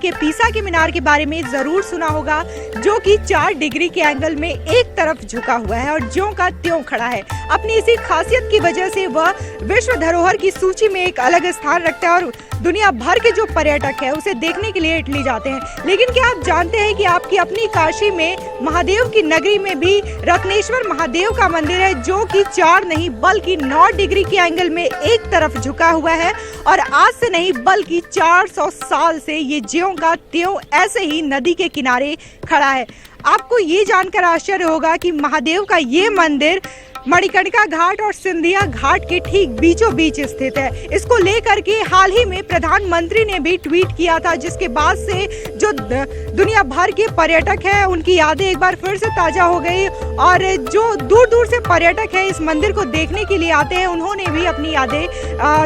के पीसा के मीनार के बारे में जरूर सुना होगा, जो कि 4 डिग्री के एंगल में एक तरफ झुका हुआ है और ज्यों का त्यों खड़ा है। अपनी इसी खासियत की वजह से वह विश्व धरोहर की सूची में एक अलग स्थान रखता है और दुनिया भर के जो पर्यटक है उसे देखने के लिए इटली जाते हैं। लेकिन क्या आप जानते हैं कि आपकी अपनी काशी में महादेव की नगरी में भी रत्नेश्वर महादेव का मंदिर है, जो कि 4 नहीं बल्कि 9 डिग्री के एंगल में एक तरफ झुका हुआ है और आज से नहीं बल्कि 400 साल से ये ज्यों का त्यों ऐसे ही नदी के किनारे खड़ा है। आपको ये जानकर आश्चर्य होगा कि महादेव का ये मंदिर मणिकर्णिका घाट और सिंधिया घाट के ठीक बीचों बीच स्थित है। इसको लेकर के हाल ही में प्रधानमंत्री ने भी ट्वीट किया था, जिसके बाद से जो दुनिया भर के पर्यटक हैं उनकी यादें एक बार फिर से ताजा हो गई और जो दूर दूर से पर्यटक हैं इस मंदिर को देखने के लिए आते हैं, उन्होंने भी अपनी यादें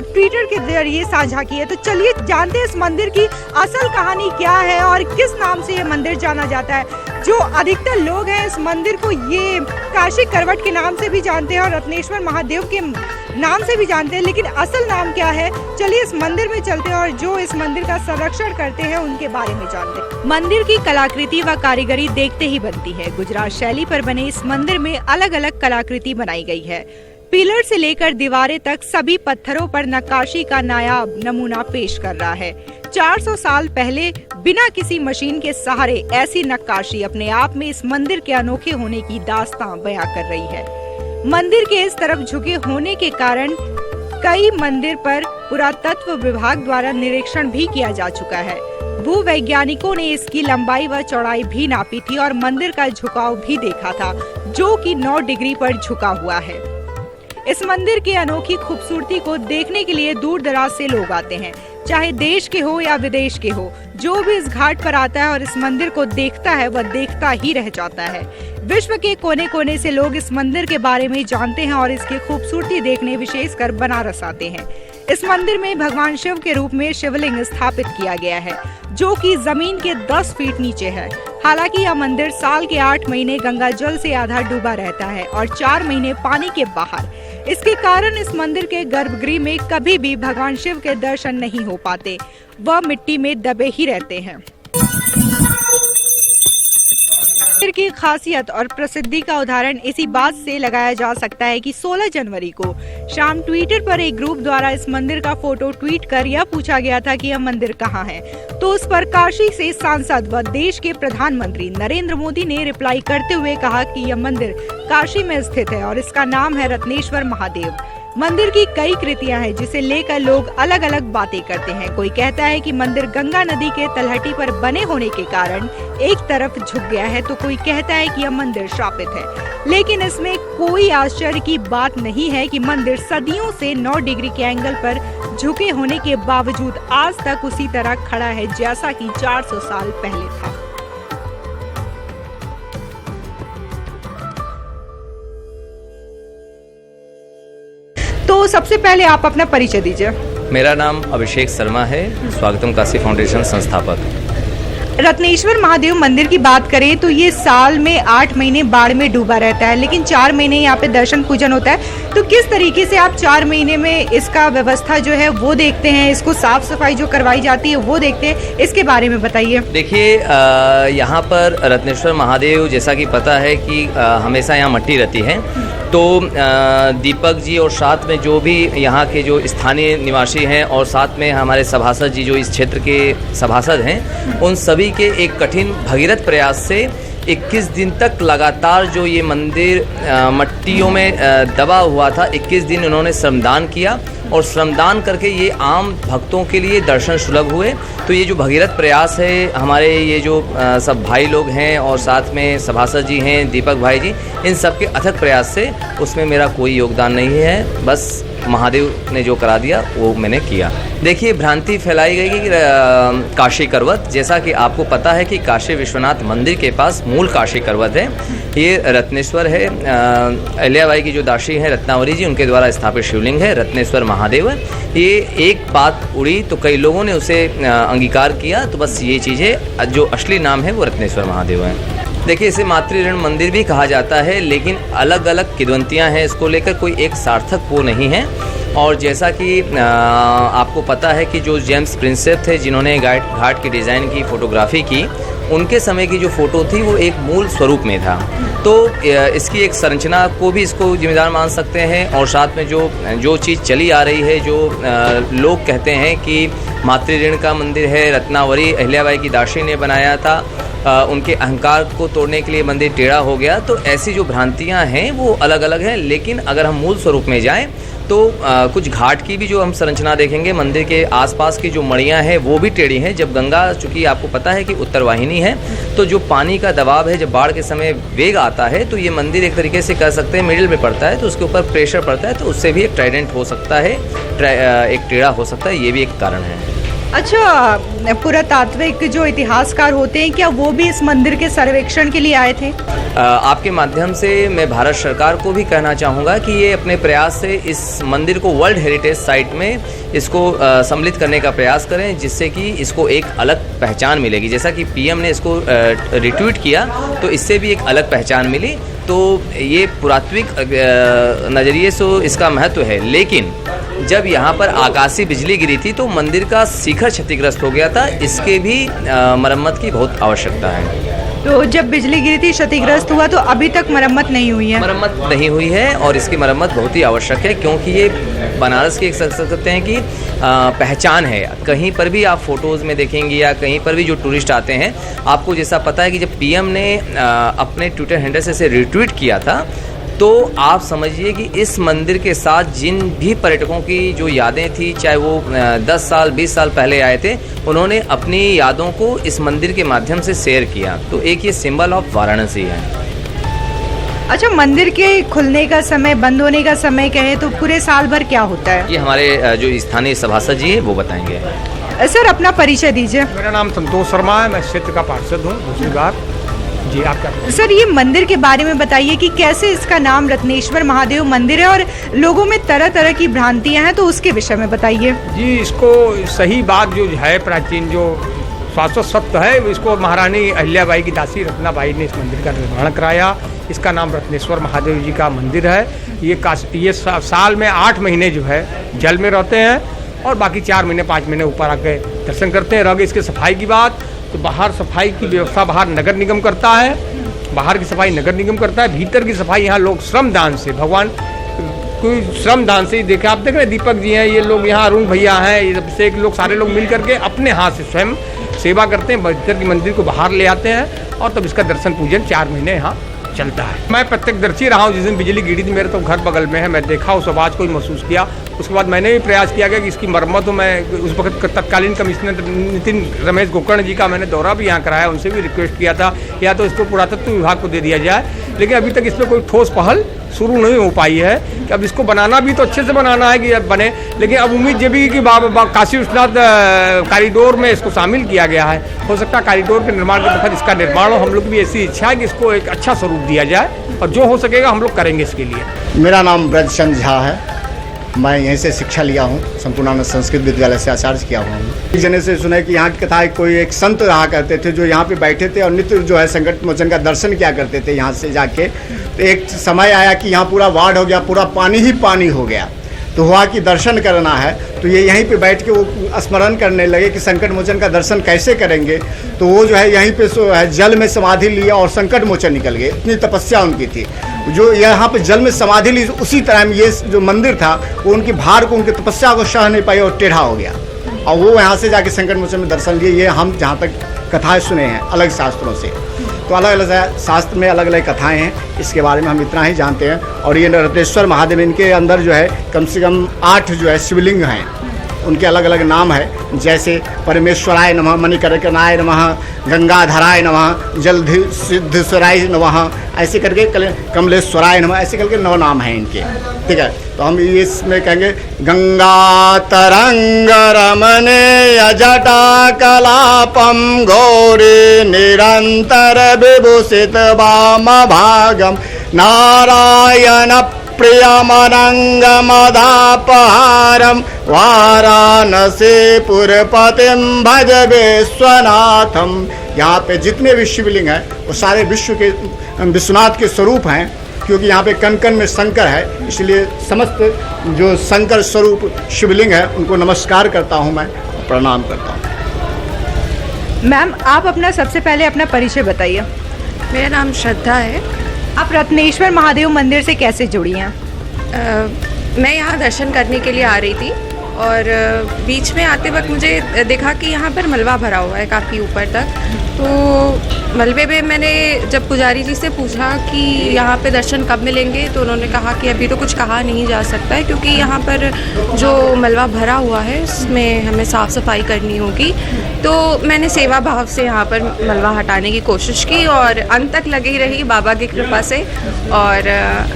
ट्विटर के जरिए साझा की है। तो चलिए जानते हैं इस मंदिर की असल कहानी क्या है और किस नाम से ये मंदिर जाना जाता है। जो अधिकतर लोग हैं इस मंदिर को ये काशी करवट के नाम से भी जानते हैं और रत्नेश्वर महादेव के नाम से भी जानते हैं, लेकिन असल नाम क्या है, चलिए इस मंदिर में चलते हैं और जो इस मंदिर का संरक्षण करते हैं उनके बारे में जानते हैं। मंदिर की कलाकृति व कारीगरी देखते ही बनती है। गुजरात शैली पर बने इस मंदिर में अलग अलग कलाकृति बनाई गई है। पिलर से लेकर दीवारें तक सभी पत्थरों पर नक्काशी का नायाब नमूना पेश कर रहा है। 400 साल पहले बिना किसी मशीन के सहारे ऐसी नक्काशी अपने आप में इस मंदिर के अनोखे होने की दास्तां बयां कर रही है। मंदिर के इस तरफ झुके होने के कारण कई मंदिर पर पुरातत्व विभाग द्वारा निरीक्षण भी किया जा चुका है। भूवैज्ञानिकों ने इसकी लंबाई व चौड़ाई भी नापी थी और मंदिर का झुकाव भी देखा था, जो कि 9 डिग्री पर झुका हुआ है। इस मंदिर की अनोखी खूबसूरती को देखने के लिए दूर दराज से लोग आते हैं, चाहे देश के हो या विदेश के हो। जो भी इस घाट पर आता है और इस मंदिर को देखता है वह देखता ही रह जाता है। विश्व के कोने कोने से लोग इस मंदिर के बारे में जानते हैं और इसकी खूबसूरती देखने विशेषकर बनारस आते हैं। इस मंदिर में भगवान शिव के रूप में शिवलिंग स्थापित किया गया है, जो कि जमीन के 10 फीट नीचे है। हालांकि यह मंदिर साल के 8 महीने गंगा जल से आधा डूबा रहता है और 4 महीने पानी के बाहर। इसके कारण इस मंदिर के गर्भगृह में कभी भी भगवान शिव के दर्शन नहीं हो पाते, वह मिट्टी में दबे ही रहते हैं। मंदिर की खासियत और प्रसिद्धि का उदाहरण इसी बात से लगाया जा सकता है कि 16 जनवरी को शाम ट्विटर पर एक ग्रुप द्वारा इस मंदिर का फोटो ट्वीट कर यह पूछा गया था कि यह मंदिर कहाँ है। तो उस पर काशी से सांसद व देश के प्रधानमंत्री नरेंद्र मोदी ने रिप्लाई करते हुए कहा कि यह मंदिर काशी में स्थित है और इसका नाम है रत्नेश्वर महादेव। मंदिर की कई कृतियां हैं जिसे लेकर लोग अलग अलग बातें करते हैं। कोई कहता है कि मंदिर गंगा नदी के तलहटी पर बने होने के कारण एक तरफ झुक गया है, तो कोई कहता है कि यह मंदिर श्रापित है। लेकिन इसमें कोई आश्चर्य की बात नहीं है कि मंदिर सदियों से 9 डिग्री के एंगल पर झुके होने के बावजूद आज तक उसी तरह खड़ा है जैसा कि 400 साल पहले था। तो सबसे पहले आप अपना परिचय दीजिए। मेरा नाम अभिषेक शर्मा है, स्वागतम काशी फाउंडेशन संस्थापक। रत्नेश्वर महादेव मंदिर की बात करें तो ये साल में 8 महीने बाढ़ में डूबा रहता है, लेकिन 4 महीने यहाँ पे दर्शन पूजन होता है। तो किस तरीके से आप 4 महीने में इसका व्यवस्था जो है वो देखते हैं, इसको साफ सफाई जो करवाई जाती है वो देखते हैं, इसके बारे में बताइए। देखिए, यहाँ पर रत्नेश्वर महादेव जैसा कि पता है कि हमेशा यहाँ मट्टी रहती है, तो दीपक जी और साथ में जो भी यहाँ के जो स्थानीय निवासी हैं और साथ में हमारे सभासद जी जो इस क्षेत्र के सभासद हैं, उन सभी के एक कठिन भगीरथ प्रयास से 21 दिन तक लगातार जो ये मंदिर मट्टियों में दबा हुआ था, 21 दिन उन्होंने श्रमदान किया और श्रमदान करके ये आम भक्तों के लिए दर्शन सुलभ हुए। तो ये जो भगीरथ प्रयास है, हमारे ये जो सब भाई लोग हैं और साथ में सभासद जी हैं, दीपक भाई जी, इन सब के अथक प्रयास से उसमें मेरा कोई योगदान नहीं है, बस महादेव ने जो करा दिया वो मैंने किया। देखिए, भ्रांति फैलाई गई कि काशी करवत, जैसा कि आपको पता है कि काशी विश्वनाथ मंदिर के पास मूल काशी करवत है, ये रत्नेश्वर है। अहिल्याबाई की जो दासी हैं रत्नावली जी, उनके द्वारा स्थापित शिवलिंग है, रत्नेश्वर महादेव। ये एक बात उड़ी तो कई लोगों ने उसे अंगीकार किया, तो बस ये चीज़ें, जो असली नाम है वो रत्नेश्वर महादेव है। देखिए, इसे मातृऋण मंदिर भी कहा जाता है, लेकिन अलग अलग किंवदंतियाँ हैं इसको लेकर, कोई एक सार्थक वो नहीं है। और जैसा कि आपको पता है कि जो जेम्स प्रिंसेप थे जिन्होंने घाट की डिज़ाइन की फ़ोटोग्राफी की, उनके समय की जो फ़ोटो थी वो एक मूल स्वरूप में था। तो इसकी एक संरचना को भी इसको जिम्मेदार मान सकते हैं। और साथ में जो चीज़ चली आ रही है, जो लोग कहते हैं कि मातृ ऋण का मंदिर है, रत्नावली अहिल्याबाई की दासी ने बनाया था, उनके अहंकार को तोड़ने के लिए मंदिर टेढ़ा हो गया। तो ऐसी जो भ्रांतियां हैं वो अलग अलग हैं। लेकिन अगर हम मूल स्वरूप में जाएं तो कुछ घाट की भी जो हम संरचना देखेंगे, मंदिर के आसपास की जो मड़ियाँ हैं वो भी टेढ़ी हैं। जब गंगा, चूँकि आपको पता है कि उत्तर वाहिनी है, तो जो पानी का दबाव है, जब बाढ़ के समय वेग आता है तो ये मंदिर एक तरीके से कह सकते हैं मिडिल में पड़ता है, तो उसके ऊपर प्रेशर पड़ता है, तो उससे भी एक ट्राइडेंट हो सकता है, एक टेढ़ा हो सकता है। ये भी एक कारण है। अच्छा, पुरातात्विक जो इतिहासकार होते हैं, क्या वो भी इस मंदिर के सर्वेक्षण के लिए आए थे? आपके माध्यम से मैं भारत सरकार को भी कहना चाहूँगा कि ये अपने प्रयास से इस मंदिर को वर्ल्ड हेरिटेज साइट में इसको सम्मिलित करने का प्रयास करें, जिससे कि इसको एक अलग पहचान मिलेगी। जैसा कि पीएम ने इसको रिट्वीट किया, तो इससे भी एक अलग पहचान मिली। तो ये पुरातात्विक नज़रिए से इसका महत्व है। लेकिन जब यहाँ पर आकाशीय बिजली गिरी थी तो मंदिर का शिखर क्षतिग्रस्त हो गया था। इसके भी मरम्मत की बहुत आवश्यकता है। तो जब बिजली गिरी थी, क्षतिग्रस्त हुआ, तो अभी तक मरम्मत नहीं हुई है? मरम्मत नहीं हुई है और इसकी मरम्मत बहुत ही आवश्यक है, क्योंकि ये बनारस की एक सकते हैं कि पहचान है। कहीं पर भी आप फोटोज़ में देखेंगे या कहीं पर भी जो टूरिस्ट आते हैं, आपको जैसा पता है कि जब पीएम ने अपने ट्विटर हैंडल से इसे रिट्वीट किया था, तो आप समझिए कि इस मंदिर के साथ जिन भी पर्यटकों की जो यादें थी, चाहे वो 10 साल 20 साल पहले आए थे, उन्होंने अपनी यादों को इस मंदिर के माध्यम से शेयर किया। तो एक ये सिंबल ऑफ वाराणसी है। अच्छा, मंदिर के खुलने का समय, बंद होने का समय कहें तो पूरे साल भर क्या होता है? ये हमारे जो स्थानीय सभासद जी हैं वो बताएंगे। सर, अपना परिचय दीजिए। मेरा नाम संतोष शर्मा है, मैं क्षेत्र का पार्षद हूँ दूसरी बार। जी, आप क्या? सर, ये मंदिर के बारे में बताइए कि कैसे इसका नाम रत्नेश्वर महादेव मंदिर है और लोगों में तरह तरह की भ्रांतियां हैं, तो उसके विषय में बताइए। जी, इसको सही बात जो है, प्राचीन जो शाश्वत सत्य है, इसको महारानी अहिल्याबाई की दासी रत्नाबाई ने इस मंदिर का निर्माण कराया। इसका नाम रत्नेश्वर महादेव जी का मंदिर है। ये साल में 8 महीने जो है जल में रहते हैं और बाकी 4 महीने 5 महीने ऊपर आके दर्शन करते हैं। रह गई इसके सफाई की बात, तो बाहर सफाई की व्यवस्था बाहर नगर निगम करता है। बाहर की सफाई नगर निगम करता है, भीतर की सफाई यहाँ लोग श्रम दान से, भगवान कोई श्रम दान से ही देखे। आप देख रहे हैं दीपक जी हैं, ये लोग यहाँ अरुण भैया हैं, ये से एक लोग सारे लोग मिल करके अपने हाथ से स्वयं सेवा करते हैं। भीतर की मंदिर को बाहर ले आते हैं और तब इसका दर्शन पूजन 4 महीने यहाँ चलता है। मैं प्रत्यक्षदर्शी रहा हूँ। जिस दिन बिजली गिरी थी, मेरे तो घर बगल में है, मैं देखा, उस आवाज़ को ही महसूस किया। उसके बाद मैंने भी प्रयास किया गया कि इसकी मरम्मत हो। मैं उस वक्त तत्कालीन कमिश्नर नितिन रमेश गोकर्ण जी का मैंने दौरा भी यहाँ कराया, उनसे भी रिक्वेस्ट किया था या तो इसको पुरातत्व विभाग को दे दिया जाए, लेकिन अभी तक इस पर कोई ठोस पहल शुरू नहीं हो पाई है। कि अब इसको बनाना भी तो अच्छे से बनाना है कि अब बने, लेकिन अब उम्मीद ये भी कि काशी विश्वनाथ कॉरिडोर में इसको शामिल किया गया है। हो सकता है कॉरिडोर के निर्माण के तहत इसका निर्माण हो। हम लोग की भी ऐसी इच्छा है कि इसको एक अच्छा स्वरूप दिया जाए और जो हो सकेगा हम लोग करेंगे इसके लिए। मेरा नाम ब्रजचंद झा है, मैं यहीं से शिक्षा लिया हूँ, संपूर्णानंद संस्कृत विद्यालय से आचार्य किया हुआ हूँ। एक जने से सुना कि यहाँ की कथा कोई एक संत रहा करते थे जो यहाँ पे बैठे थे और नित्य जो है संकट मोचन का दर्शन किया करते थे यहाँ से जाके। तो एक समय आया कि यहाँ पूरा बाढ़ हो गया, पूरा पानी ही पानी हो गया, तो हुआ कि दर्शन करना है, तो ये यहीं पे बैठ के वो स्मरण करने लगे कि संकट मोचन का दर्शन कैसे करेंगे। तो वो जो है यहीं पे जल में समाधि लिया और संकट मोचन निकल गए। इतनी तपस्या उनकी थी, जो यहाँ पे जल में समाधि ली, उसी तरह में ये जो मंदिर था वो उनकी भार को, उनकी तपस्या को सह नहीं पाई और टेढ़ा हो गया, और वो यहाँ से जाके संकट मोचन में दर्शन लिए। ये हम जहाँ तक कथाएँ सुने हैं अलग शास्त्रों से, तो अलग अलग शास्त्र में अलग अलग कथाएं हैं, इसके बारे में हम इतना ही जानते हैं। और ये रत्नेश्वर महादेव, इनके अंदर जो है कम से कम 8 जो है शिवलिंग हैं, उनके अलग अलग नाम है, जैसे परमेश्वराय नमः, मणिकर्कनाय नमः, गंगाधराय नमः, जलधि सिद्धेश्वराय नमः, ऐसे करके कमलेश्वराय नमः, ऐसे करके 9 नाम हैं इनके। ठीक है, तो हम इसमें कहेंगे गंगा तरंग रमणे जटा कलापम गौरी निरंतर विभूषित वाम भागम नारायण प्रियमरंगमदापहारम वाराणसी पुरपतिम भज विश्वनाथम। यहाँ पे जितने भी शिवलिंग हैं वो सारे विश्व के विश्वनाथ के स्वरूप हैं। क्योंकि यहाँ पे कण कण में शंकर है, इसलिए समस्त जो शंकर स्वरूप शिवलिंग है उनको नमस्कार करता हूँ, मैं प्रणाम करता हूँ। मैम, आप अपना सबसे पहले अपना परिचय बताइए। मेरा नाम श्रद्धा है। आप रत्नेश्वर महादेव मंदिर से कैसे जुड़ी हैं? मैं यहाँ दर्शन करने के लिए आ रही थी और बीच में आते वक्त मुझे देखा कि यहाँ पर मलबा भरा हुआ है काफ़ी ऊपर तक। तो मलबे में मैंने जब पुजारी जी से पूछा कि यहाँ पे दर्शन कब मिलेंगे, तो उन्होंने कहा कि अभी तो कुछ कहा नहीं जा सकता है, क्योंकि यहाँ पर जो मलबा भरा हुआ है उसमें हमें साफ़ सफाई करनी होगी। तो मैंने सेवा भाव से यहाँ पर मलबा हटाने की कोशिश की और अंत तक लगी रही बाबा की कृपा से। और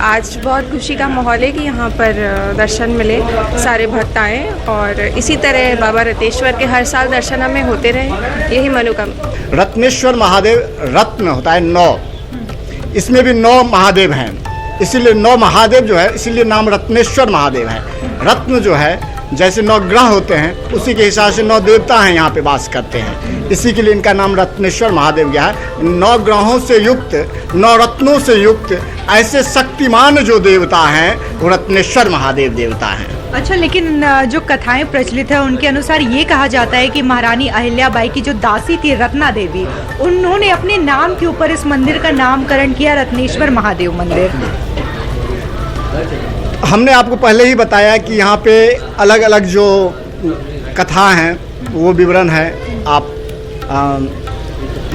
आज बहुत खुशी का माहौल है कि यहाँ पर दर्शन मिले, सारे भक्त आए और इसी तरह बाबा रत्नेश्वर के हर साल दर्शन हमें होते रहे, यही मनोकामना। रत्नेश्वर महादेव रत्न होता है 9, इसमें भी 9 महादेव हैं, इसीलिए 9 महादेव जो है इसीलिए नाम रत्नेश्वर महादेव है। रत्न जो है जैसे 9 ग्रह होते हैं उसी के हिसाब से 9 देवता हैं यहाँ पे वास करते हैं, इसी के लिए इनका नाम रत्नेश्वर महादेव गया है। 9 ग्रहों से युक्त, 9 रत्नों से युक्त ऐसे शक्तिमान जो देवता हैं वो रत्नेश्वर महादेव देवता हैं। अच्छा, लेकिन जो कथाएं प्रचलित है उनके अनुसार ये कहा जाता है कि महारानी अहिल्याबाई की जो दासी थी रत्ना देवी, उन्होंने अपने नाम के ऊपर इस मंदिर का नामकरण किया रत्नेश्वर महादेव मंदिर। हमने आपको पहले ही बताया कि यहाँ पे अलग अलग जो कथा हैं वो विवरण है। आप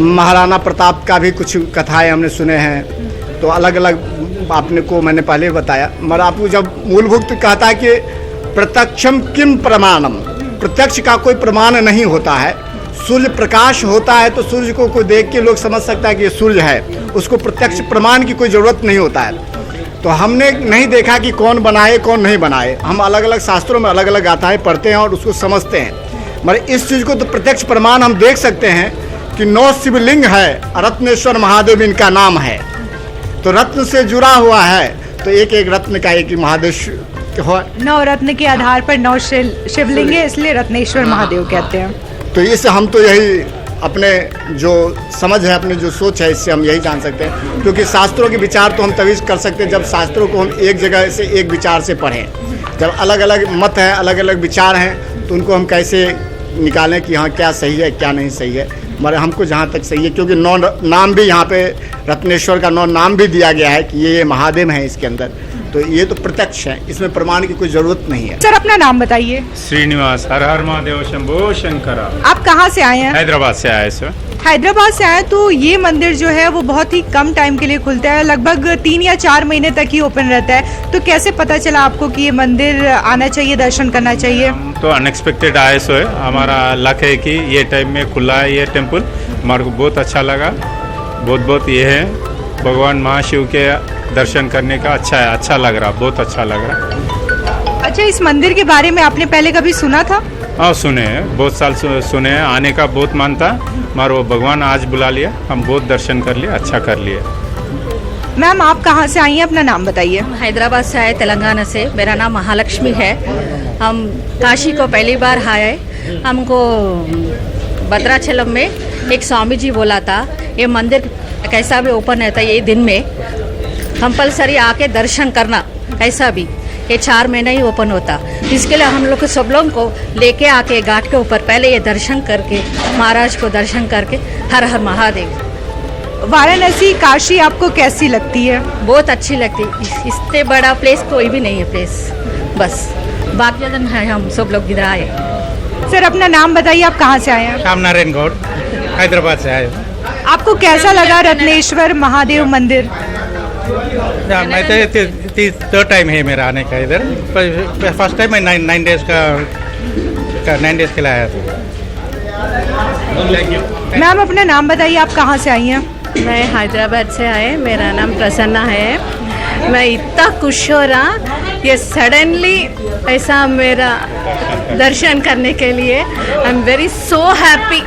महाराणा प्रताप का भी कुछ कथाएं हमने सुने हैं, तो अलग अलग आपने को मैंने पहले बताया। मगर आपको जब मूलभूत कहता है कि प्रत्यक्षम किम प्रमाणम, प्रत्यक्ष का कोई प्रमाण नहीं होता है। सूर्य प्रकाश होता है तो सूर्य को कोई देख के लोग समझ सकता है कि ये सूर्य है, उसको प्रत्यक्ष प्रमाण की कोई ज़रूरत नहीं होता है। तो हमने नहीं देखा कि कौन बनाए कौन नहीं बनाए, हम अलग अलग शास्त्रों में अलग अलग गाथाएं पढ़ते हैं और उसको समझते हैं। मगर इस चीज़ को तो प्रत्यक्ष प्रमाण हम देख सकते हैं कि 9 शिवलिंग है, रत्नेश्वर महादेव इनका नाम है, तो रत्न से जुड़ा हुआ है, तो एक एक रत्न का एक महादेव हो। 9 रत्न के आधार पर 9 शिवलिंग है, इसलिए रत्नेश्वर महादेव कहते हैं। तो इससे हम तो यही अपने जो समझ है, अपने जो सोच है, इससे हम यही जान सकते हैं। क्योंकि शास्त्रों के विचार तो हम तभी कर सकते हैं जब शास्त्रों को हम एक जगह से एक विचार से पढ़ें। जब अलग अलग मत हैं, अलग अलग विचार हैं, तो उनको हम कैसे निकालें कि हाँ क्या सही है क्या नहीं सही है। मगर हमको जहाँ तक सही है, क्योंकि 9 नाम भी यहाँ पे रत्नेश्वर का 9 नाम भी दिया गया है कि ये महादेव हैं इसके अंदर, तो ये तो प्रत्यक्ष है, इसमें प्रमाण की कोई जरूरत नहीं है। सर, अपना नाम बताइए। श्रीनिवास, हर हर महादेव, शंभो शंकरा। आप कहाँ से आए हैं? हैदराबाद से आए सर। हैदराबाद से आए, तो ये मंदिर जो है वो बहुत ही कम टाइम के लिए खुलता है, लगभग 3 या 4 महीने तक ही ओपन रहता है। तो कैसे पता चला आपको कि ये मंदिर आना चाहिए, दर्शन करना चाहिए? हम तो अनएक्सपेक्टेड आए सो है, हमारा लक है कि ये टाइम में खुला है ये टेम्पल, हमारे को बहुत अच्छा लगा। बहुत ये है भगवान महाशिव के दर्शन करने का अच्छा लग रहा, बहुत अच्छा लग रहा। अच्छा, इस मंदिर के बारे में आपने पहले कभी सुना था? हाँ, सुने हैं, बहुत साल सुने हैं, आने का बहुत मन था, मगर वो भगवान आज बुला लिया, हम बहुत दर्शन कर लिए, अच्छा कर लिए। मैम, आप कहाँ से आई हैं, अपना नाम बताइए। हैदराबाद से आए, तेलंगाना से। मेरा नाम महालक्ष्मी है। हम काशी को पहली बार आए। हमको भद्राचलम में एक स्वामी जी बोला था ये मंदिर कैसा भी ओपन रहता है ये दिन में, कंपलसरी आके दर्शन करना, कैसा भी ये 4 महीने ही ओपन होता। इसके लिए हम लोग सब लोगों को लेके आके घाट के ऊपर पहले ये दर्शन करके, महाराज को दर्शन करके, हर हर महादेव। वाराणसी, काशी आपको कैसी लगती है? बहुत अच्छी लगती है, इससे बड़ा प्लेस कोई भी नहीं है प्लेस, बस बाकी दिन है हम सब लोग इधर आए। सर, अपना नाम बताइए, आप कहाँ से आए हैं? श्याम नारायण गौड़, हैदराबाद से आए। आपको कैसा लगा रत्नेश्वर महादेव मंदिर? मैं तो 3rd टाइम है मेरा आने का इधर। फर्स्ट टाइम मैं 9 डेज के लिए आया था। मैम, अपना नाम बताइए, आप कहाँ से आई हैं? मैं हैदराबाद से आए, मेरा नाम प्रसन्ना है। मैं इतना खुश हो रहा, ये सडनली ऐसा मेरा दर्शन करने के लिए I am very so happy.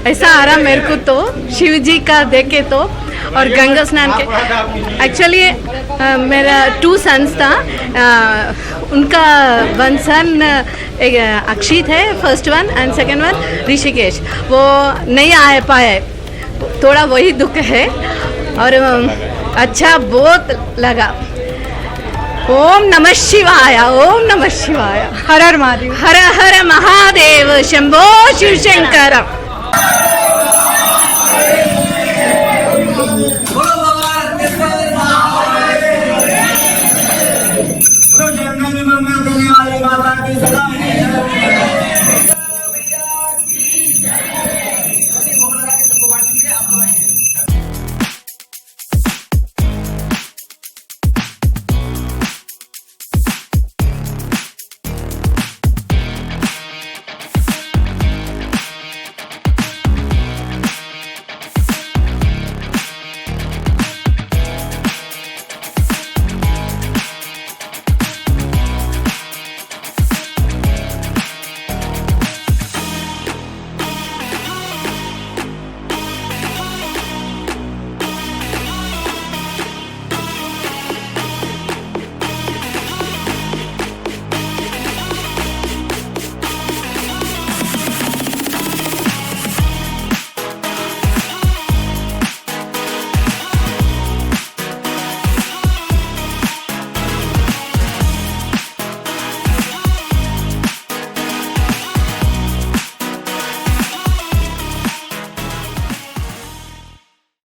ऐसा आ रहा मेरे को तो शिव जी का देखे तो, और गंगा स्नान के। एक्चुअली मेरा 2 सन्स था, उनका 1 सन अक्षित है, first one, and second one Rishikesh. वो नहीं आ पाए, थोड़ा वही दुख है। और अच्छा बहुत लगा। ओम नमः शिवाय, ओम नमः शिवाय, हर हर महादेव। हर हर महादेव, शंभो शिव शंकर।